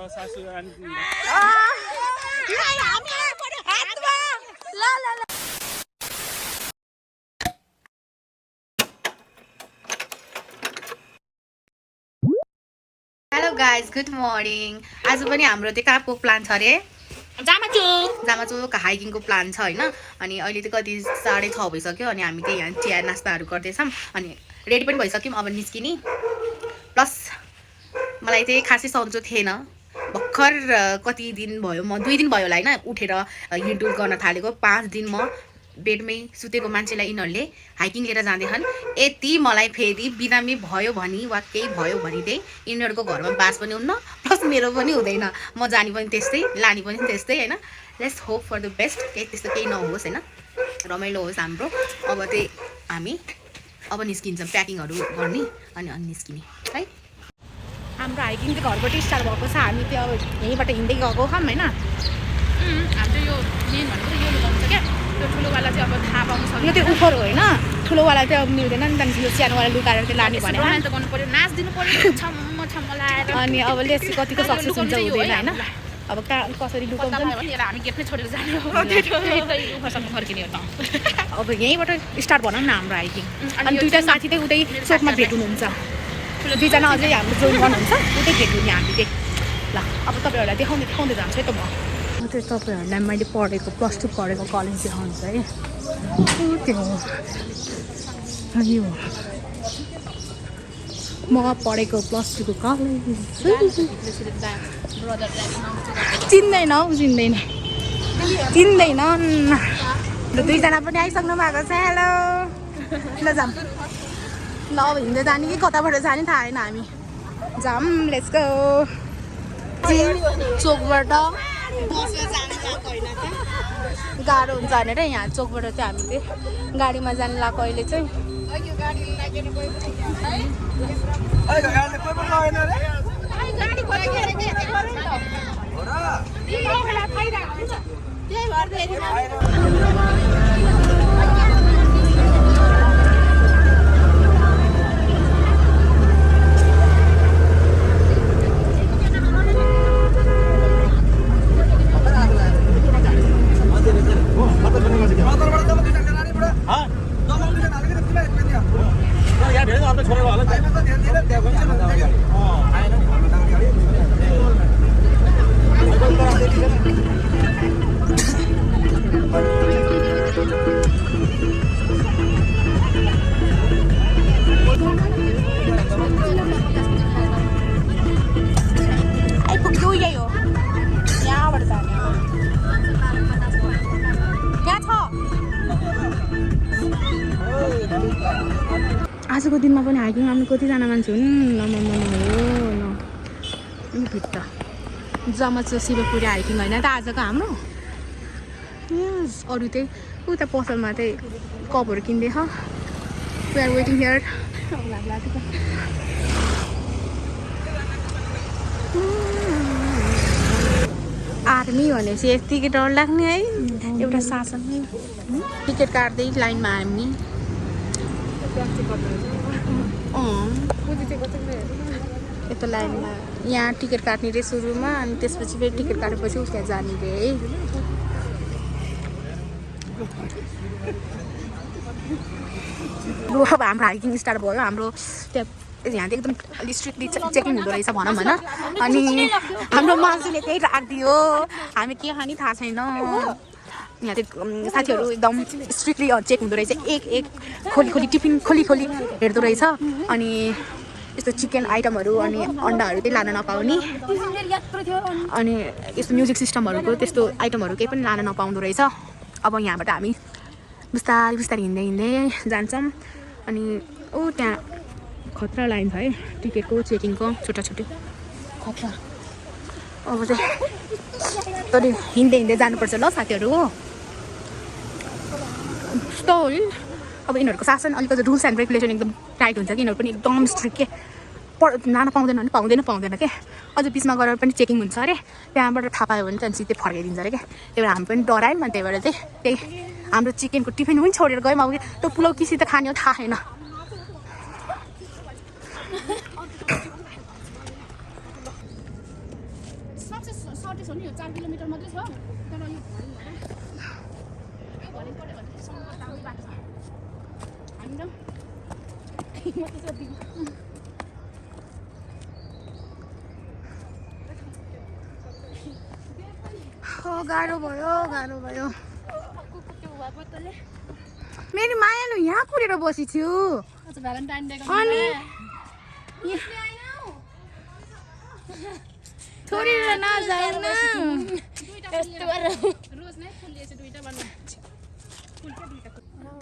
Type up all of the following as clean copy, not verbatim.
सासू hello guys good morning आज पनि हाम्रो त्यो कहाँको प्लान छ अरे जामाचोक हाइकिङको प्लान छ होइन अनि अहिले चाहिँ कति 6:30 भइसक्यो अनि हामी चाहिँ यहाँ चिया नास्ताहरू गर्दैछौँ अनि रेडी पनि भइसक्यौँ अब निस्किने प्लस मलाई चाहिँ खासै सन्चो थिएन भर्खर कति दिन भयो म 2 दिन भयो होला होइन उठेर हिँडडुल गर्न थालेको 5 दिन म बेडमै सुतेको मान्छेलाई यिनीहरूले हाइकिङ लिएर जाँदैछन् यति मलाई फेरि बिरामी भयो भने वा केही भयो भने चाहिँ यिनीहरूको घरमा बास पनि हुन्न प्लस मेरो पनि हुँदैन म जाने पनि त्यस्तै लाने पनि त्यस्तै होइन let's hope for the best केही त्यस्तो केही नहोस् होइन रमाइलो होस् हाम्रो अब चाहिँ हामी अब निस्किन्छौँ प्याकिङहरू गर्ने अनि निस्किने है हाम्रो हाइकिङ चाहिँ घरबाट स्टार्ट भएको छ हामी त्यो अब यहीँबाट हिँड्दै गएको छौँ होइन हाम्रो यो मेन भनेको यो लगाउँछ क्या त्यो ठुलोवाला चाहिँ अब थाहा पाउनु सक्छ यो चाहिँ उफर हो होइन ठुलोवाला चाहिँ अब मिल्दैन नि त्यहाँदेखि यो सानोवाला लुकाएर चाहिँ लाने भने त गर्नु पऱ्यो नाच्दिनु पऱ्यो छम्म छम्म लाएर अनि अब लेस कतिको सक्सेस हुन्छ हुँदैन होइन अब कहाँ कसरी लुकाउँछ हामी गेटमै छोडेर जाने हो उफरसम्म फर्किने हो त अब यहीँबाट स्टार्ट भनौँ न हाम्रो हाइकिङ अनि दुईवटा साथी चाहिँ उतै चोकमा भेट हुनुहुन्छ 2जना अझै हाम्रो जोइन गर्नुहुन्छ उतै भेट हुने हामी चाहिँ ल अब तपाईँहरूलाई देखाउँदै जान्छ है त म चाहिँ तपाईँहरूलाई मैले पढेको +2 पढेको कलेज देखाउँछु है त्यो यो म पढेको +2 को कलेज चिन्दैन ल 2जना पनि आइसक्नु भएको छ हेलो ल जाम ल अब हिँड्दै जाने कि कताबाट जाने थाहा छैन हामी जाम लेट्स गो चोकबाट बसेर जानु लाग्यो होइन चाहिँ गाह्रो हुन्छ भनेर यहाँ चोकबाट चाहिँ हामी चाहिँ गाडीमा जानु लाग्यो अहिले चाहिँ आइपुग्यो यही हो यहाँबाट जाने यहाँ छ आजको दिनमा पनि हाइकिङ आउनु कतिजना मान्छे हुन् न भित्ता जामाचोक शिवपुरी हाइकिङ होइन त आजको हाम्रो अरू चाहिँ उता पसलमा चाहिँ कपहरू किन्दैछ we are waiting here army भनेपछि यतिकै डर लाग्ने है एउटा शासन टिकट काट्दै लाइनमा हामी यता लाइनमा यहाँ टिकट काट्ने रे सुरुमा अनि त्यसपछि फेरि टिकट काटेपछि उता जाने रे है लु अब हाम्रो हाइकिङ स्टार्ट भयो हाम्रो त्यहाँ यहाँ एकदम अलिक स्ट्रिक्टली चेकिङ हुँदो रहेछ भनौँ होइन अनि हाम्रो मान्छेले त्यही राखिदियो हामी के खाने थाहा छैन यहाँ चाहिँ साथीहरू एकदम स्ट्रिक्टली चेक हुँदो रहेछ एक खोली टिफिन खोली हेर्दो रहेछ अनि यस्तो चिकन आइटमहरू अनि अन्डाहरू चाहिँ लान नपाउने अनि यस्तो म्युजिक सिस्टमहरूको त्यस्तो आइटमहरू केही पनि लान नपाउँदो रहेछ अब यहाँबाट हामी बिस्तारै हिँड्दै जान्छौँ अनि त्यहाँ खतरा लाइन छ है टिकटको चेकिङको छोटो खतरा अब चाहिँ तैँले हिँड्दै जानुपर्छ ल साथीहरू कस्तो हो नि अब यिनीहरूको शासन अलिकति रुल्स एन्ड रेगुलेसन एकदम टाइट हुन्छ कि यिनीहरू पनि एकदम स्ट्रिक्ट के लान पाउँदैन भने पाउँदैन क्या अझ बिचमा गएर पनि चेकिङ हुन्छ अरे त्यहाँबाट थाहा पायो भने चाहिँ सिधै फर्काइदिन्छ अरे क्या त्यही भएर हामी पनि डरायौँ अनि त्यही भएर चाहिँ त्यही हाम्रो चिकनको टिफिन पनि छोडेर गयौँ अब त्यो पुलाउ किसी त खाने हो थाहा छैन सर्टेज हो नि 4 किलोमिटर मात्रै छ तर यो गाह्रो भयो मेरो मायालु यहाँ पुरेर बसी थियो अनि छोडेर नजाऊ न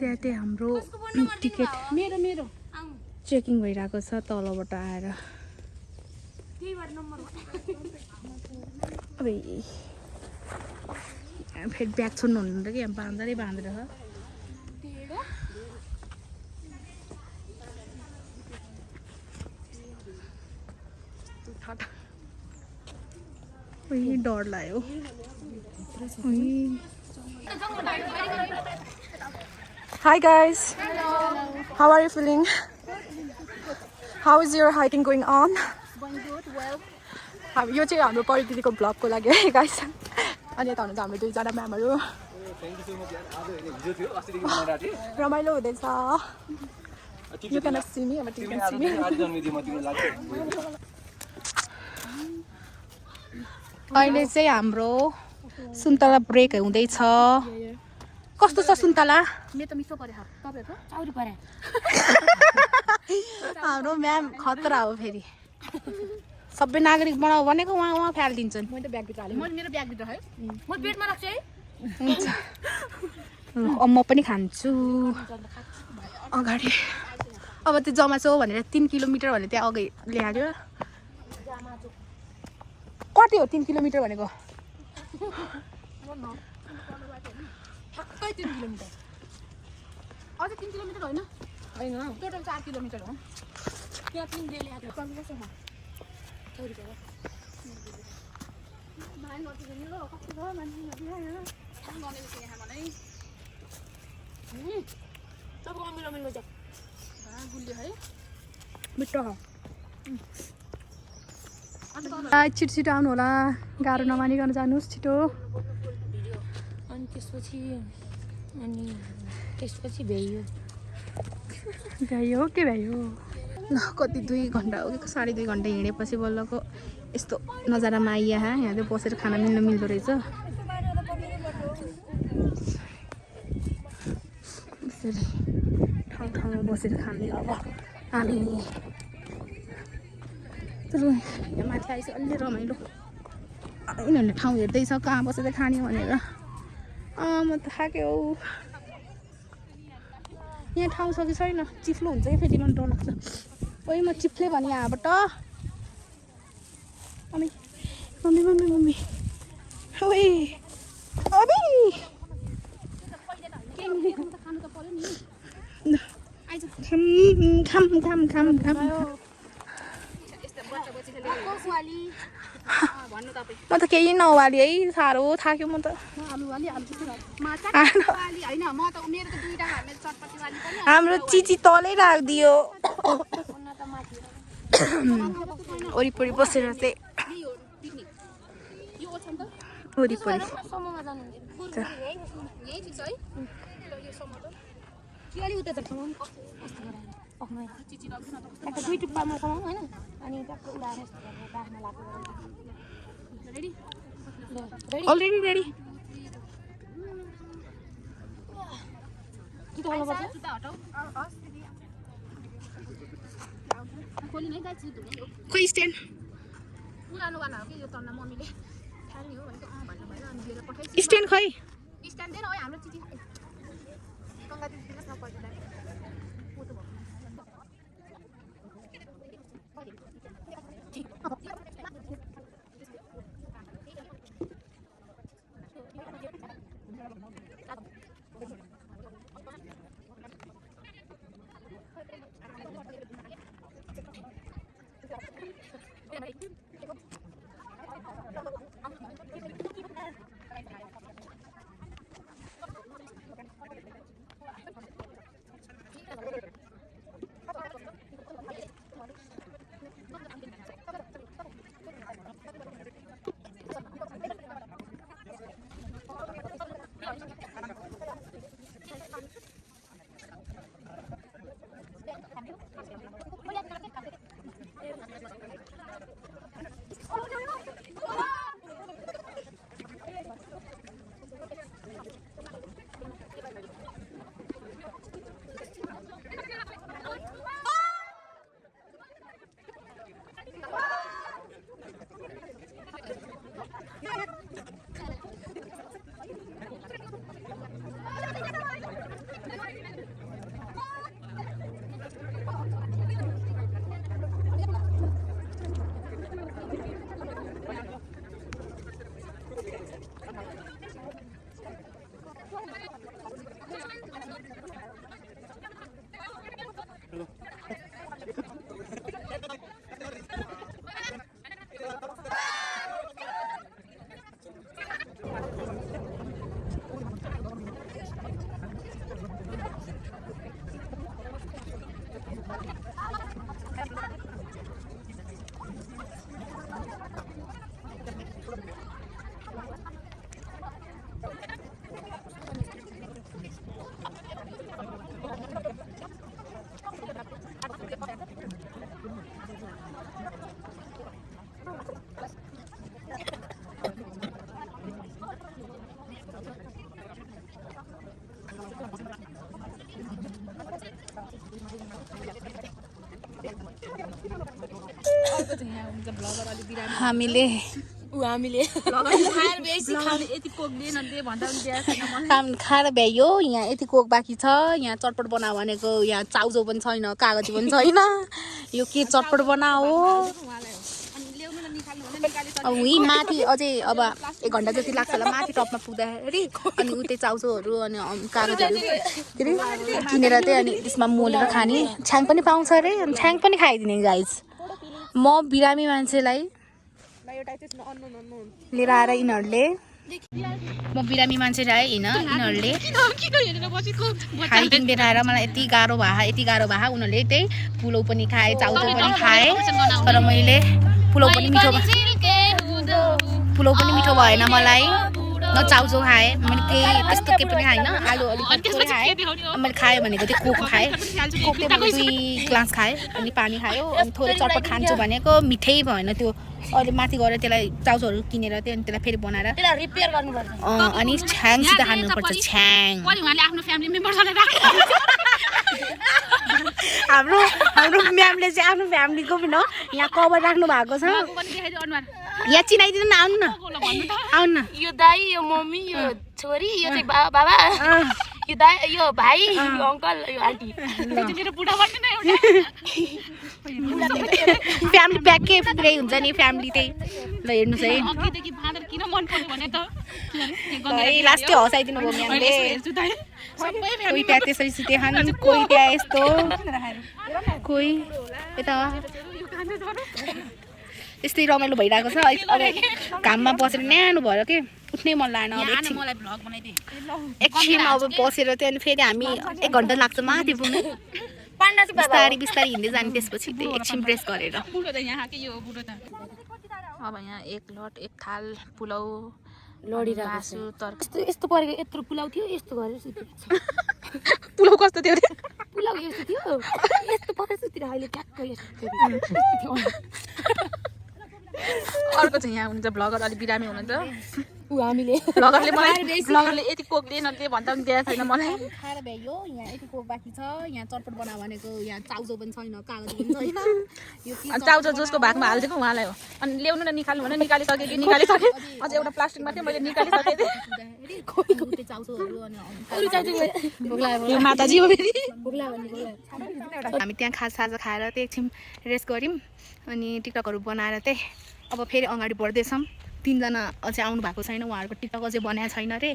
त्यहाँ हाम्रो टिकट मेरो चेकिङ भइरहेको छ तलबाट आएर अब फेरि ब्याग छोड्नु हुनु कि बाँधेरै बाँधेर डर लाग्यो Hi guys. Hello. How are you feeling? How is your hiking going on? Going good, well. यो चाहिँ हाम्रो परिदिदीको ब्लगको लागि है गाइस अनि यता हुनुहुन्छ हाम्रो दुईजना म्यामहरू रमाइलो हुँदैछ You cannot see me, but you can see me. अहिले चाहिँ हाम्रो सुन्तला ब्रेक हुँदैछ कस्तो छ सुन्तला मेरो त मिठो पर्यो तपाईहरुको चाउरी पर्यो हाम्रो म्याम खतरा हो फेरि सबै नागरिक बनाऊ भनेको उहाँ फ्यालिदिन्छन् मैले ब्याग भित्र हालेँ मैले मेरो ब्याग भित्र है म पेटमा राख्छु है हुन्छ म पनि खान्छु अगाडि अब त्यो जमाचो भनेर 3 किलोमिटर भनेर त्यहाँ अघि ल्यायो कति हो 3 किलोमिटर भनेको ठ्याक्कै 3 किलोमिटर अझै 3 किलोमिटर होइन टोटल 4 किलोमिटर हो त्यहाँ 3 डेली आएको छिटो छिटो आउनु होला गाह्रो नमानिकन जानुहोस् छिटो अनि त्यसपछि भ्याइयो भ्यायो के भ्यायो ल कति 2 घन्टा हो कि 2.5 घन्टा हिँडेपछि बल्लको यस्तो नजारामा आइया यहाँ चाहिँ बसेर खाना मिल्दो रहेछ यसरी ठाउँमा बसेर खाने अब हामी चलो यहाँ माथि आइसक्यो अलि रमाइलो यिनीहरूले ठाउँ हेर्दैछ कहाँ बसेर खाने भनेर म त थाक्यो यहाँ ठाउँ छ कि छैन चिप्लो हुन्छ कि फेरि मलाई डर लाग्छ ओइ म चिप्ले भने यहाँबाट मम्मी मम्मी मम्मी मम्मी ओइ अबी खाम म त केही नवाली है साह्रो थाक्यो म त हाम्रो चिची तलै राखिदियो वरिपरि बसेर चाहिँ वरिपरि दुई टुप्पामा कमाउँ होइन अनि टक्क उडाएर बाख्ना लाग्यो अलरेडी रेडी खोइ स्ट्यान्ड पुरानो वाला हो कि यो तन्ना मम्मीले खाने हो भनेको भन्नु भएन अनि दिएर पठाइछु स्ट्यान्ड खै स्ट्यान्ड दिएन है हाम्रो चिठी गङ्गा दिदी दिनुहोस् न पैसा हुनुहुन्छ ब्लगर अलि बिरामी हामीले खाएर बेसी खाने यति कोक्ने नदिए भन्दा पनि दिएको छैन मलाई काम खाएर भ्यायो यहाँ यति कोक बाँकी छ यहाँ चटपट बनाऊ भनेको यहाँ चाउचाउ पनि छैन कागजी पनि छैन यो के चटपट बनाऊ अनि ल्याउनु न निकाल्नु भने निकाले अब उही माथि अझै अब 1 घन्टा जति लाग्छ होला माथि टपमा पुग्दाखेरि अनि उतै चाउचाउहरू अनि कागजहरू के अरे किनेर चाहिँ अनि त्यसमा मोलेर खाने छ्याङ पनि पाउँछ अरे अनि छ्याङ पनि खाइदिने गाइज म बिरामी मान्छेलाई लिएर आएर यिनीहरूले म बिरामी मान्छेलाई यिनीहरूले खाइदिनु लिएर आएर मलाई यति गाह्रो भए उनीहरूले त्यही पुलाउ पनि खाए चाउचाउ पनि खाए तर मैले पुलाउ पनि मिठो भएन मलाई न चाउचाउ खाएँ मैले केही त्यस्तो केही पनि खाएन आलु अलिक थोरै खाएँ मैले खाएँ भनेको चाहिँ कोक खाएँ कोक चाहिँ 2 ग्लास खाएँ अनि पानी खायो अनि थोरै चटपट खान्छु भनेको मिठै भएन त्यो अहिले माथि गएर त्यसलाई चाउचाउहरू किनेर चाहिँ अनि त्यसलाई फेरि बनाएर रिपेयर गर्नुपर्छ अनि छ्याङसित खानुपर्छ छ्याङ उहाँले आफ्नो फ्यामिली मेम्बरलाई हाम्रो म्यामले चाहिँ आफ्नो फ्यामिलीको पनि यहाँ कभर राख्नु भएको छ यहाँ चिनाइदिनु न आउनु न यो दाइ यो मम्मी यो छोरी यो चाहिँ बाबा यो दाइ यो भाइ यो अङ्कल यो आन्टी फ्यामिली प्याकै पुरै हुन्छ नि फ्यामिली त्यही ल हेर्नुहोस् है लास्टै हँसाइदिनु भयो म्यामले कोही त्यहाँ त्यसरी सुते खानु कोही त्यहाँ यस्तो कोही यता यस्तै रमाइलो भइरहेको छ अब घाममा बसेर न्यानो भयो के उठ्नै मन लागेन अब एकछिन अब बसेर चाहिँ अनि फेरि हामी 1 घन्टा लाग्छ माथि पुग्नु बिस्तारी हिँड्दै जाने त्यसपछि त्यही एकछिन प्रेस गरेर अब यहाँ 1 लट 1 थाल पुलाउ लडिरहेको तर यस्तो परेको यत्रो पुलाउ थियो यस्तो गरेर पुलाउ कस्तो थियो अरे पुलाउ यस्तो थियो यस्तो परेर सुतिर अहिले ट्याक्क यस्तो अर्को चाहिँ यहाँ हुनुहुन्छ ब्लगर अलि बिरामी हुनुहुन्छ हामीले ब्लगरले यति कोक दिए नदिए भन्दा पनि दिएको छैन मलाई खाएर भ्यायो यहाँ यति कोक बाँकी छ यहाँ चटपट बनाऊ भनेको यहाँ चाउचाउ पनि छैन कागज पनि छैन यो अनि चाउचाउ जसको भागमा हालिदिएको उहाँलाई हो अनि ल्याउनु न निकाल्नु भने निकालिसकेँ कि निकालिसकेँ अझ एउटा प्लास्टिकमा थियो मैले निकालिसकेँ चाउचाउहरू अनि माताजी हो फेरि हामी त्यहाँ खाजा खाएर चाहिँ एकछिन रेस्ट गऱ्यौँ अनि टिकटकहरू बनाएर चाहिँ अब फेरि अगाडि बढ्दैछौँ 3 जना अझै आउनु भएको छैन उहाँहरूको टिकटक अझै बनाएको छैन अरे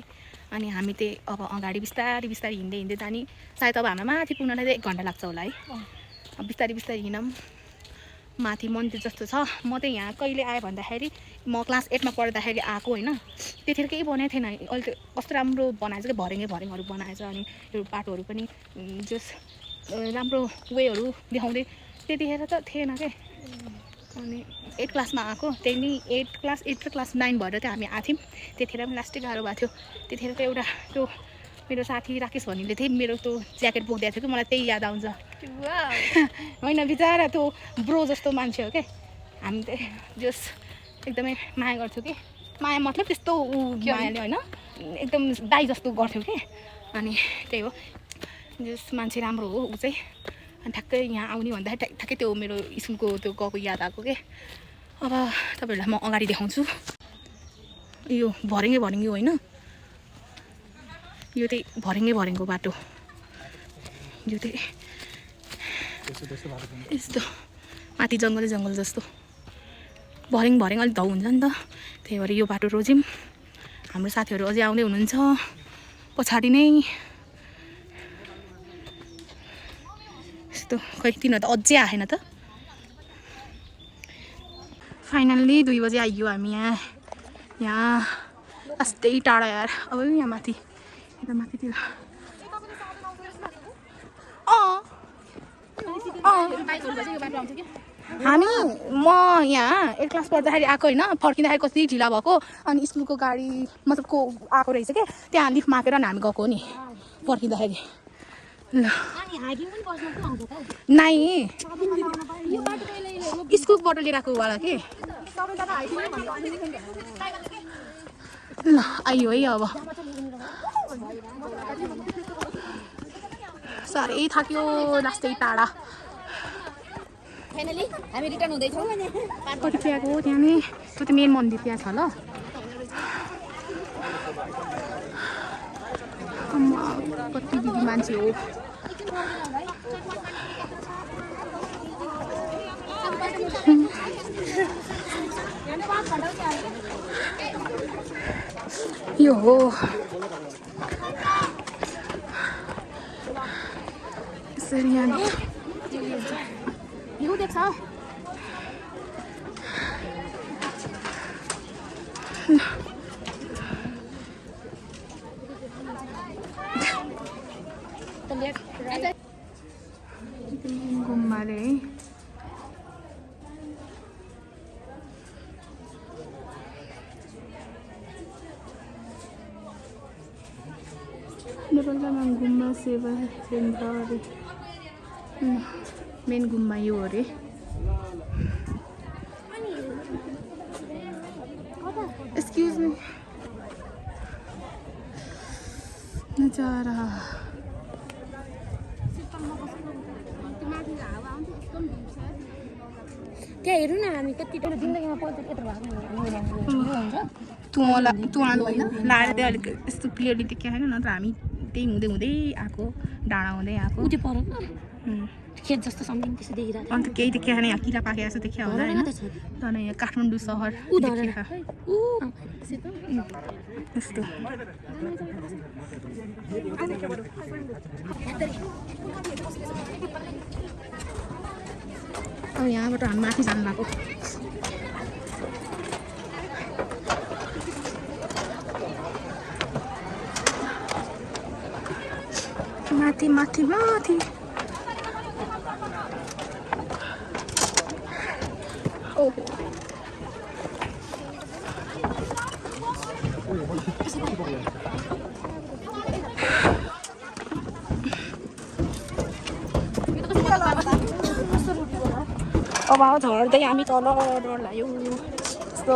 अनि हामी चाहिँ अब अगाडि बिस्तारी हिँड्दै जाने सायद अब हाम्रो माथि पुग्नलाई चाहिँ 1 घन्टा लाग्छ होला है अब बिस्तारी हिँडौँ माथि मन्दिर जस्तो छ म चाहिँ यहाँ कहिले आएँ भन्दाखेरि म क्लास 8 मा पढ्दाखेरि आएको होइन त्यतिखेर केही बनाएको थिएन अहिले त कस्तो राम्रो बनाएछ कि भरेङहरू बनाएछ अनि यो बाटोहरू पनि जस राम्रो वेहरू देखाउँदै त्यतिखेर त थिएन के अनि 8 क्लासमा आएको त्यही नि 8 क्लास 8 र क्लास 9 भएर चाहिँ हामी आएको थियौँ त्यतिखेर पनि लास्टै गाह्रो भएको थियो त्यतिखेर त एउटा त्यो मेरो साथी राकेश भन्नेले चाहिँ मेरो त्यो ज्याकेट बोकिदिएको थियो कि मलाई त्यही याद आउँछ होइन बिचरा त्यो ब्रो जस्तो मान्छे हो क्या हामी चाहिँ जस एकदमै माया गर्थ्यौँ कि माया मतलब त्यस्तो मायाले होइन एकदम दाइ जस्तो गर्थ्यौँ कि अनि त्यही हो जस मान्छे राम्रो हो ऊ चाहिँ अनि ठ्याक्कै यहाँ आउने भन्दाखेरि ठ्याक्कै त्यो मेरो स्कुलको त्यो गएको याद आएको के अब तपाईँहरूलाई म अगाडि देखाउँछु यो भरेङ्गे होइन यो चाहिँ भरेङ्गे बाटो यो चाहिँ यस्तो माथि जङ्गल जस्तो भरेङ अलिक धौ हुन्छ नि त त्यही भएर यो बाटो रोज्यौँ हाम्रो साथीहरू अझै आउँदै हुनुहुन्छ पछाडि नै यस्तो खै तिनीहरू त अझै आएन त फाइनल्ली 2 बजे आइयो हामी यहाँ अस्ति टाढा यार अब यहाँ माथि यता माथितिर हामी म यहाँ 8 क्लास पढ्दाखेरि आएको होइन फर्किँदाखेरि कति ढिला भएको अनि स्कुलको गाडी मतलब को आएको रहेछ क्या त्यहाँ लिफ्ट मागेर हामी गएको नि फर्किँदाखेरि ल नाइ स्कुलबाट लिएर आएको वाला के ल आइयो है अब साह्रै थाक्यो लास्टै टाढा फाइनली हामी रिटर्न हुँदैछौँ कति त्यहाँको हो त्यहाँ नि त्यो त मेन मन्दिर त्यहाँ छ ल कति दिदी मान्छे हो यो हो यसरी यहाँ भ्यू देख्छ गुम्बाले है नेपालमा गुम्बा सेवा केन्द्र अरे मेन गुम्बा यो अरे एक्सक्यूज मी नजारा त्यहाँ हेरौँ न हामी कति जिन्दगीमा पल्ट यत्रो भएको तुवा लाएर चाहिँ अलिक यस्तो क्लियरली देख्यो होइन नत्र हामी त्यही हुँदै हुँदै आएको डाँडा हुँदै आएको उठे पर खेत जस्तो सम्झिङ त्यस्तो देखिरहेको अन्त केही देखियो भने यहाँ किरा पाके जस्तो देखियो होला होइन तर यहाँ काठमाडौँ सहर यस्तो अब यहाँबाट हामी माथि जानु भएको माथि माथि माथि ओहो अब झर्दै हामी तल डर लाग्यो यस्तो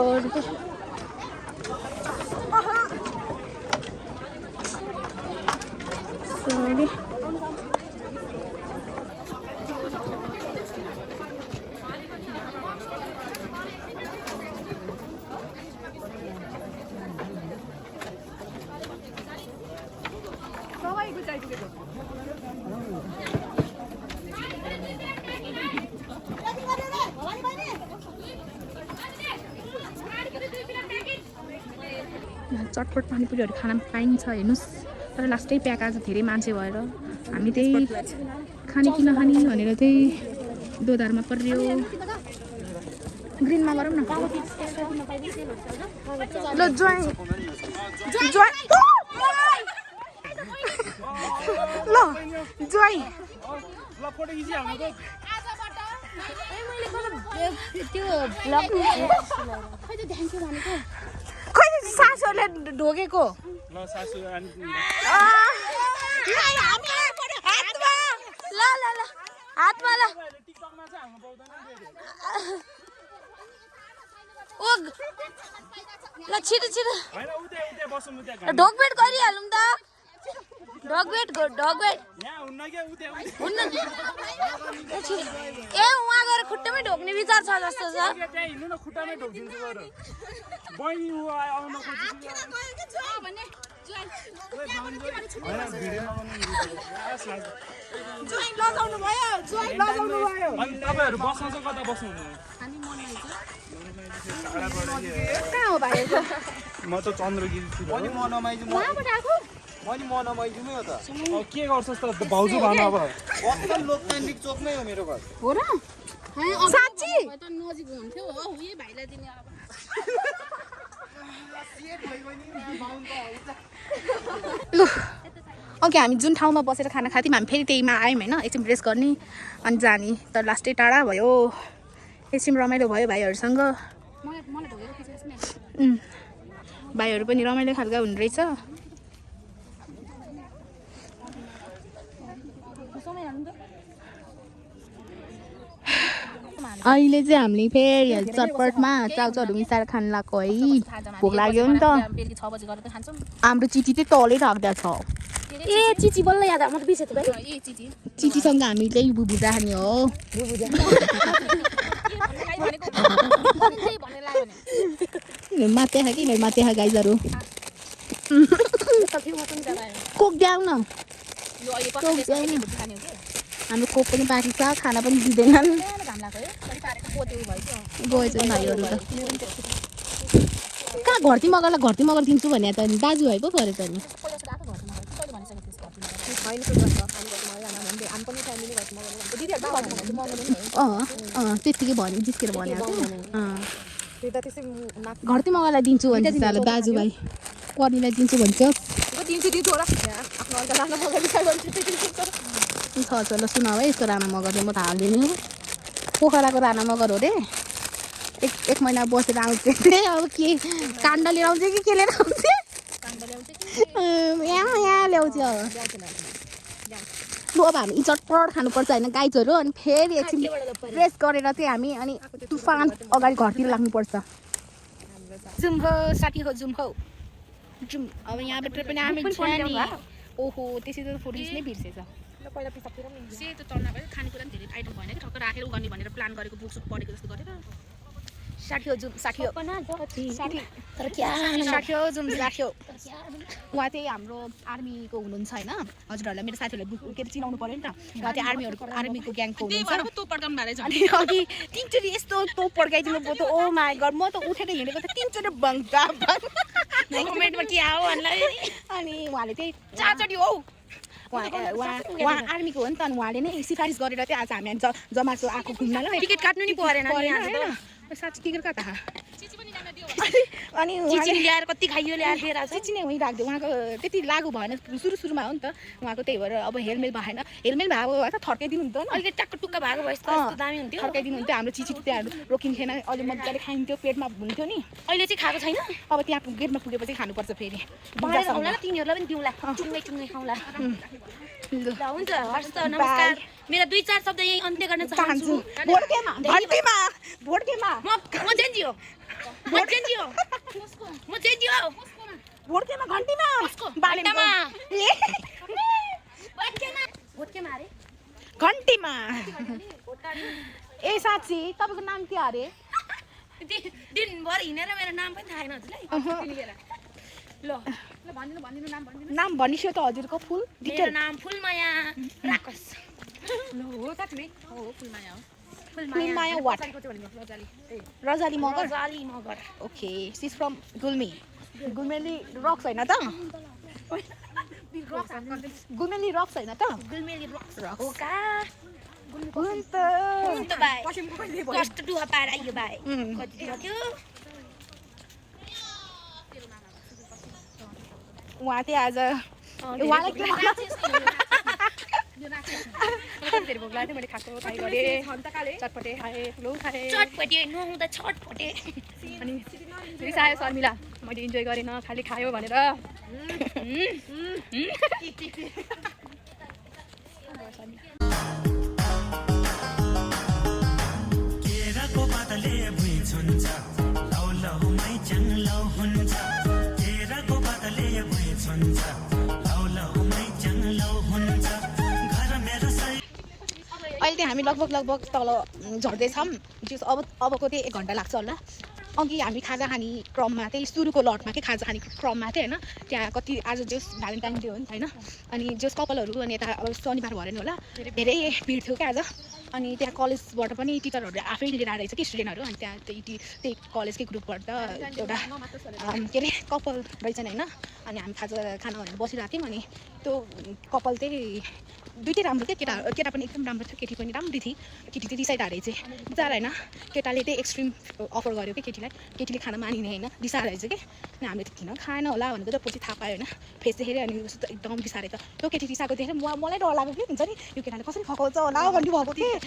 चटपट पानीपुरीहरू खान पाइन्छ हेर्नुहोस् तर लास्टै प्याक आज धेरै मान्छे भएर हामी त्यही खाने कि नखाने भनेर त्यही दोधारमा पर्यो ग्रिनमा गरौँ न ल ज्वाइँ ल ज्वाइँ खोइ सासूहरूले ढोगेको हातमा ल छिटो छिटो ढोकभेट गरिहालौँ त ढोकभेट हुन्न ए उहाँ गएर खुट्टामै ढोक्ने विचार छ जस्तो छ तपाईहरु बस्न चाहिँ कता बस्नुहुन्छ कहाँ हो भाइको म त चन्द्रगिरी छु पनि म नमाइजु कहाँबाट आएको म नमाइजु नै हो त के गर्छस् त भाउजू भन अब असल लोकतान्त्रिक चोकमै हो मेरो घर हो र साँच्ची त नजिक हुन्थ्यो हो उही भाइलाई दिने अब लु अघि हामी जुन ठाउँमा बसेर खाना खाथ्यौँ हामी फेरि त्यहीमा आयौँ होइन एकछिन रेस्ट गर्ने अनि जाने तर लास्टै टाढा भयो एकछिन रमाइलो भयो भाइहरूसँग भाइहरू पनि रमाइलो खालका हुने रहेछ अहिले चाहिँ हामीले फेरि चटपटमा चाउचाउहरू मिसाएर खानु लाग्यो है भोक लाग्यो नि त हाम्रो चिठी चाहिँ तलै राख्दा छ ए चिची बल्ल याद आयो म त बिर्सेँ त भाइ ए चिची चिटीसँग हामीले बुबुजा खाने हो माते खा कि माते खा गाइजहरू कोक द्याउ न यो अहिले पकाएको खाने हो के हाम्रो कोक पनि बाँकी छ खाना पनि दिँदैनन् घाम लाग्यो है पनि पारेको पोते भयो क्या गएछ भाइहरू त कहाँ घरती मगर दिन्छु भने त दाजुभाइ पो पऱ्यो त नि पहिला सुरु आएको घरमा कहिले भनिसकेको थिएँ होइन त्यो गर्छ हामी पनि फ्यामिली गर्छौँ दिदीहरू त्यत्तिकै भन्यो जिस्केर भन्यो त्यो त त्यसै घरती मगरलाई दिन्छु भन्छ ताल दाजुभाइ पर्नीलाई दिन्छु भन्छ दिन्छु होला आफ्नो अर्का राना मगर बिचार गर्छु छ ल सुनाऊ है यस्तो राना मगर म त हाल्दिनँ पोखराको राना मगर हो रे एक महिना बसेर आउँछ अब के काण्ड लिएर आउँछ कि के लिएर आउँछ यहाँ ल्याउँछ अब हामी चटपट खानुपर्छ होइन गाइजहरू अनि फेरि एकछिन रेस्ट गरेर चाहिँ हामी अनि तुफान अगाडि घरतिर लाग्नुपर्छ जुम हो साथी हो जुम हो जुम अब यहाँबाट पनि हामी ओहो त्यसै त फोटो नै बिर्सेछ पहिला पिसाबतिर पनि सेतो चल्न भयो खानेकुरा पनि धेरै आइटम भएन कि ठक्क राखेर उ गर्ने भनेर प्लान गरेको बुक सुक पढेको जस्तो गरेर साठी हो जुम साठी हो तर क्या राख्यो जुम राख्यो उहाँ चाहिँ हाम्रो आर्मीको हुनुहुन्छ होइन हजुरहरूलाई मेरो साथीहरूलाई के अरे चिनाउनु पऱ्यो नि त उहाँ चाहिँ आर्मीको ग्याङको हुनुहुन्छ अनि अघि तिनचोटि यस्तो तोप पड्काइदिनु भयो त ओ माई गड म त उठेर हिँडेको त तिनचोटि बङ्गा कमेन्टमा के आयो भन्लाई अनि उहाँले चाहिँ चारचोटि हौ उहाँ आर्मीको हो नि त अनि उहाँले नै सिफारिस गरेर चाहिँ आज हामी जमासो आएको घुम्नलाई टिकट काट्नु नि परेन साँच्ची टिकट कता अनि ल्याएर कति खाइयो ल्याएर दिएर चिची नै उहीँ राखिदियो उहाँको त्यति लागु भएन सुरुमा हो नि त उहाँको त्यही भएर अब हेलमेट भएन हेलमेट भएको भए त थर्काइदिनु हुन्थ्यो नि अलिकति टक्क टुक्क भएको भए यस्तो दामी हुन्थ्यो थर्काइदिनु हुन्थ्यो हाम्रो चिची त्यहाँ रोकिन्थेन अहिले मजाले खाइन्थ्यो पेटमा हुन्थ्यो नि अहिले चाहिँ खाएको छैन अब त्यहाँ गेटमा पुगेपछि खानुपर्छ फेरि बाहिर खाउँला न तिनीहरूलाई पनि दिउँला चुङ्गै खाउँला ल हुन्छ हस् त नमस्कार मेरा 2-4 शब्द यही अन्त्य गर्न चाहन्छु भोटकेमा म चेन्जी हो भोटकेमा घन्टीमा बाटामा अरे घन्टीमा ए साँच्ची तपाईँको नाम के अरे दिनभर हिँडेर मेरो नाम पनि थाहा छैन हजुरलाई नाम भनिसक्यो त हजुरको फुल मेरो नाम फुलमाया राकस फुलमाया वाट रजाली Magar okay she is from Gulmi गुल्मेली रक्स होइन त गुल्मेली रक्स होइन त गुल्मेली रक्स रक्स हो का हुन्छ हुन्छ भाइ कस्तो दुहा पाएर आइयो भाइ कति दिन थियो उहाँ चाहिँ आज उहाँलाई के धेरै भोक लाग्थ्यो मैले खाएको ट्राई गरेँ चटपटे खाएँ ठुलो खाएँ चटपटे नुहाउँदा छटपटे अनि रिसायो शर्मिला मैले इन्जोय गरेन खालि खायो भनेर अहिले चाहिँ हामी लगभग तल झर्दैछौँ अबको चाहिँ 1 घन्टा लाग्छ होला अघि हामी खाजा खाने क्रममा चाहिँ सुरुको लटमा के खाजा खाने क्रममा चाहिँ होइन त्यहाँ कति आज जोस् भ्यालेन्टाइन डे हो नि होइन अनि जोस् कपालहरू अनि यता अब शनिबार भएर नि होला धेरै भिड थियो क्या आज अनि त्यहाँ कलेजबाट पनि टिचरहरू आफै लिएर आएर कि स्टुडेन्टहरू अनि त्यहाँ त्यही कलेजकै ग्रुपबाट एउटा के अरे कपाल रहेछन् होइन अनि हामी खाजा खाना भनेर बसिरहेको थियौँ अनि त्यो कपाल चाहिँ दुइटै राम्रो थियो केटा पनि एकदम राम्रो थियो केटी पनि राम्रै थिए केटी चाहिँ रिसाइड हारेको चाहिँ बिचारा होइन केटाले चाहिँ एक्सट्रिम अफर गर्यो कि केटीले खाना मानिने होइन रिसाएर रहेछ कि अनि हामीले त किन खाएन होला भनेको त पछि थाहा पायो होइन फेस देखेर अनि एकदम रिसाएर त त्यो केटी रिसाएको देखेर मलाई डर लाग्यो कि हुन्छ नि यो केटाले कसरी फकाउँछ होला भन्ने भएको थियो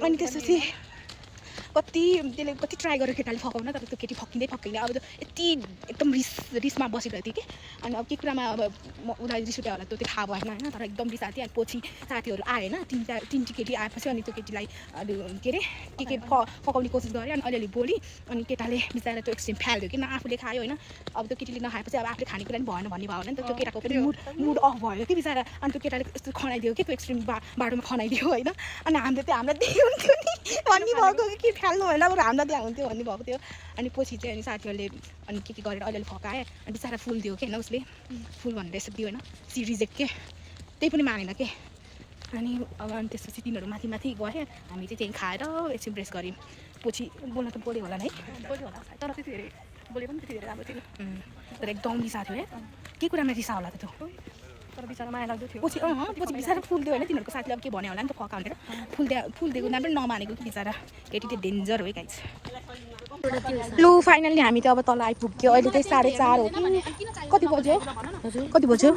अनि त्यसपछि त्यसले कति ट्राई गरेर केटाले फकाउन तर त्यो केटी फक्किँदै अब यति एकदम रिसमा बसिरहेको थियो कि अनि अब के कुरामा अब उसलाई रिस उठ्यो होला त्यो थाहा भएन होइन तर एकदम रिस आएको थियो अनि पछि साथीहरू आयो होइन तिनटी केटी आएपछि अनि त्यो केटीलाई के अरे के फकाउने कोसिस गरेँ अनि अलिअलि बोली अनि केटाले बिचरा त्यो एक्सट्रिम फ्याल्दियो कि न आफूले खायो होइन अब त्यो केटीले नखाएपछि अब आफूले खानेकुरा पनि भएन भन्ने भयो भने नि त त्यो केटाको पनि मुड अफ भयो कि बिचरा अनि त्यो केटाले यस्तो खनाइदियो कि त्यो एक्सट्रिम बाटोमा खनाइदियो होइन अनि हामीले त्यो हामीलाई दियो हुन्थ्यो नि भन्ने भएको कि फ्याल्नु होइन अब हामीलाई त्यहाँ हुन्थ्यो भन्ने भएको थियो अनि पछि चाहिँ अनि साथीहरूले अनि के गरेर अलिअलि फकाएँ अनि बिचरा फुल दियो कि होइन उसले फुल भनेर यसो दियो होइन सी रिजेक्ट के त्यही पनि मानेन के अनि अब अनि त्यसपछि तिनीहरू माथि गएँ हामी चाहिँ त्यहीँ खाएर एकछिन ब्रेस गऱ्यौँ पछि बोल्न त बोल्यो होला नि बोल्यो होला तर त्यति धेरै बोले पनि त्यति धेरै राम्रो थियो तर एकदम रिसा थियो है के कुरामा रिसा होला त त्यो तर बिचरा माया लाग्दो थियो पछि बिचरा फुल दियो होइन तिनीहरूको साथीले अब के भन्यो होला नि त फका भनेर फुल दिएको नाम पनि नमानेको कि बिचरा केटी त्यो डेन्जर हो है गाइस लु फाइनल्ली हामी त अब तल आइपुग्यो अहिले चाहिँ 4:30 हो कि कति बज्यो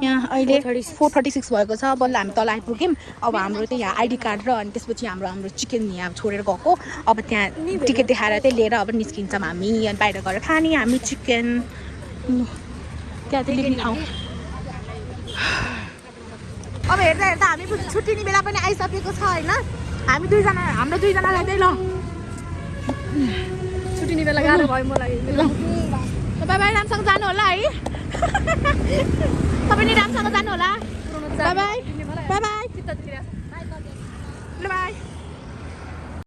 यहाँ अहिले 4:36 भएको छ बल्ल हामी तल आइपुग्यौँ अब हाम्रो चाहिँ यहाँ आइडी कार्ड र अनि त्यसपछि हाम्रो चिकन यहाँ छोडेर गएको अब त्यहाँ टिकट देखाएर चाहिँ लिएर अब निस्किन्छौँ हामी अनि बाहिर गएर खाने हामी चिकन त्यहाँ चाहिँ लिने ठाउँ अब हेर्दा हामी छुट्टिने बेला पनि आइसकेको छ होइन हाम्रो दुईजनालाई चाहिँ ल छुट्टिने बेला गाह्रो भयो मलाई ल बाई राम्रोसँग जानु होला है तपाईँ नि राम्रोसँग जानु होला बाई